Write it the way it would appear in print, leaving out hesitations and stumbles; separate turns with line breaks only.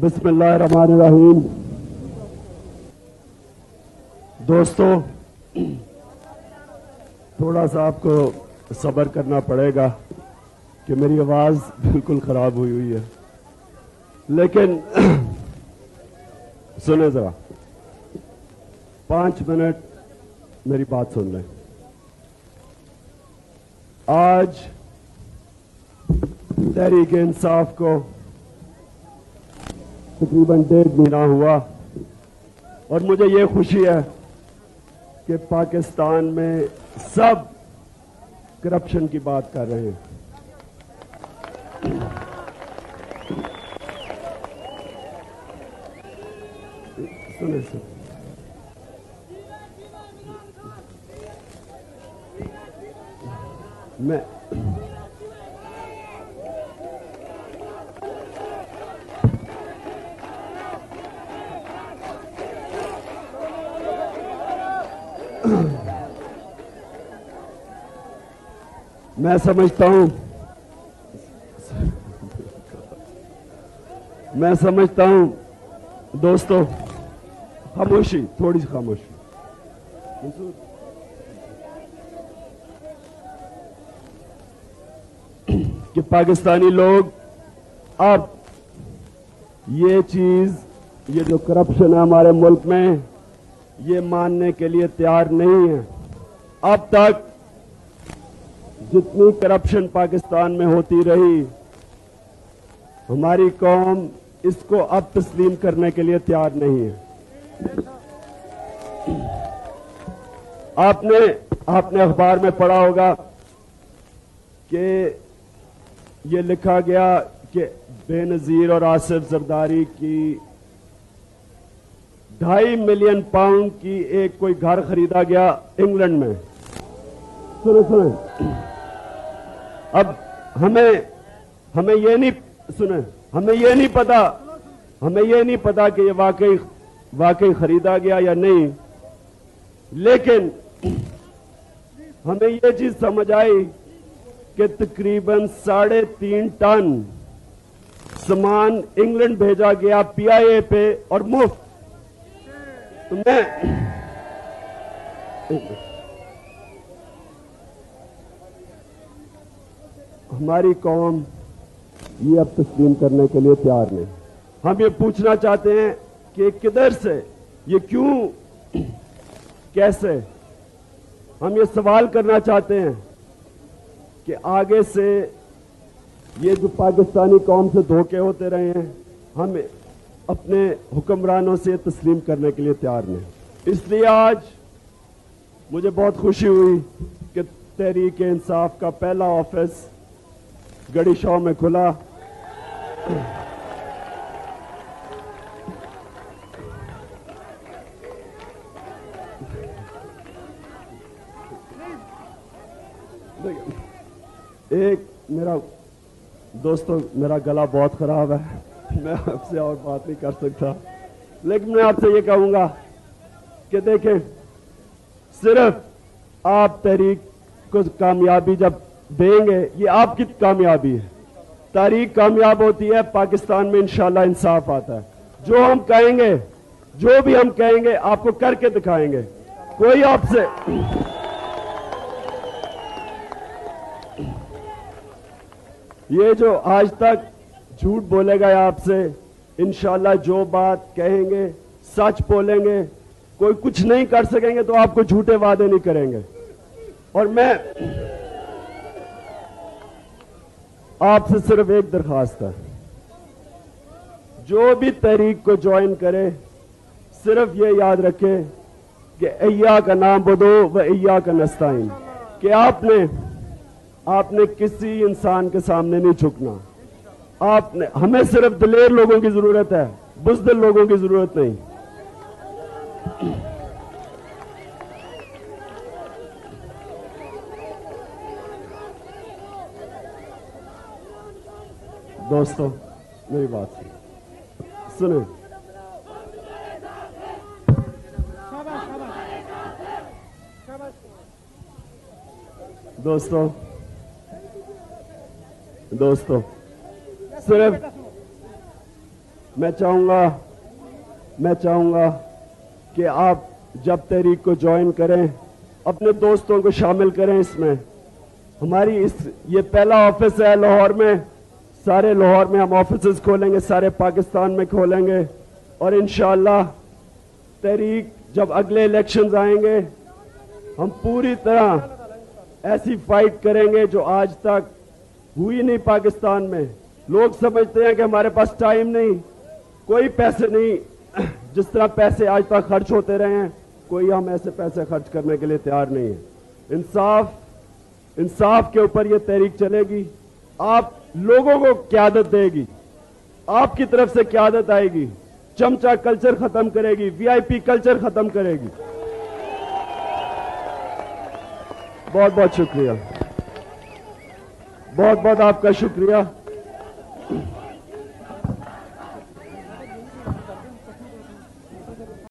بسم اللہ الرحمن الرحیم. دوستو، تھوڑا سا آپ کو صبر کرنا پڑے گا کہ میری آواز بالکل خراب ہوئی ہے، لیکن سنیں ذرا 5 منٹ میری بات سن لیں. آج تحریک انصاف کو تقریباً 1.5 مہینہ ہوا اور مجھے یہ خوشی ہے کہ پاکستان میں سب کرپشن کی بات کر رہے ہیں. سنیں میں سمجھتا ہوں دوستو، خاموشی، تھوڑی سی خاموشی. کہ پاکستانی لوگ اب یہ چیز، یہ جو کرپشن ہے ہمارے ملک میں، یہ ماننے کے لیے تیار نہیں ہے. اب تک جتنی کرپشن پاکستان میں ہوتی رہی، ہماری قوم اس کو اب تسلیم کرنے کے لیے تیار نہیں ہے. آپ نے اخبار میں پڑھا ہوگا کہ یہ لکھا گیا کہ بے نظیر اور آصف زرداری کی 2.5 ملین پاؤنڈ کی ایک کوئی گھر خریدا گیا انگلینڈ میں. سنیں اب ہمیں یہ نہیں پتا کہ یہ واقعی خریدا گیا یا نہیں، لیکن ہمیں یہ چیز سمجھ آئی کہ تقریباً 3.5 ٹن سامان انگلینڈ بھیجا گیا PIA پہ اور مفت. ہماری قوم یہ اب تسلیم کرنے کے لیے تیار نہیں. ہم یہ پوچھنا چاہتے ہیں کہ کدھر سے، یہ کیوں، کیسے. ہم یہ سوال کرنا چاہتے ہیں کہ آگے سے یہ جو پاکستانی قوم سے دھوکے ہوتے رہے ہیں، ہم اپنے حکمرانوں سے تسلیم کرنے کے لیے تیار نہیں. اس لیے آج مجھے بہت خوشی ہوئی کہ تحریک انصاف کا پہلا آفس گڑی شاہ میں کھلا. ایک میرا گلا بہت خراب ہے، میں آپ سے اور بات نہیں کر سکتا، لیکن میں آپ سے یہ کہوں گا کہ دیکھیں، صرف آپ تحریک کو کامیابی جب دیں گے، یہ آپ کی کامیابی ہے. تحریک کامیاب ہوتی ہے، پاکستان میں انشاءاللہ انصاف آتا ہے. جو بھی ہم کہیں گے آپ کو کر کے دکھائیں گے. کوئی آپ سے یہ جو آج تک جھوٹ بولے گا آپ سے، انشاءاللہ جو بات کہیں گے سچ بولیں گے. کوئی کچھ نہیں کر سکیں گے تو آپ کو جھوٹے وعدے نہیں کریں گے. اور میں آپ سے صرف ایک درخواست ہے، جو بھی تحریک کو جوائن کرے، صرف یہ یاد رکھے کہ ایاک نعبد و ایاک نستعین، کہ آپ نے کسی انسان کے سامنے نہیں جھکنا. ہمیں صرف دلیر لوگوں کی ضرورت ہے، بزدل لوگوں کی ضرورت نہیں. دوستو، میری بات سنیں. دوستو صرف میں چاہوں گا کہ آپ جب تحریک کو جوائن کریں اپنے دوستوں کو شامل کریں اس میں. ہماری یہ پہلا آفس ہے لاہور میں. سارے لاہور میں ہم آفیسز کھولیں گے, سارے پاکستان میں کھولیں گے, اور انشاءاللہ تحریک جب اگلے الیکشنز آئیں گے ہم پوری طرح ایسی فائٹ کریں گے جو آج تک ہوئی نہیں پاکستان میں. لوگ سمجھتے ہیں کہ ہمارے پاس ٹائم نہیں, کوئی پیسے نہیں. جس طرح پیسے آج تک خرچ ہوتے رہے ہیں, کوئی ہم ایسے پیسے خرچ کرنے کے لیے تیار نہیں ہے. انصاف کے اوپر یہ تحریک چلے گی. آپ لوگوں کو قیادت دے گی, آپ کی طرف سے قیادت آئے گی. چمچہ کلچر ختم کرے گی, وی آئی پی کلچر ختم کرے گی. بہت بہت شکریہ, بہت بہت آپ کا شکریہ.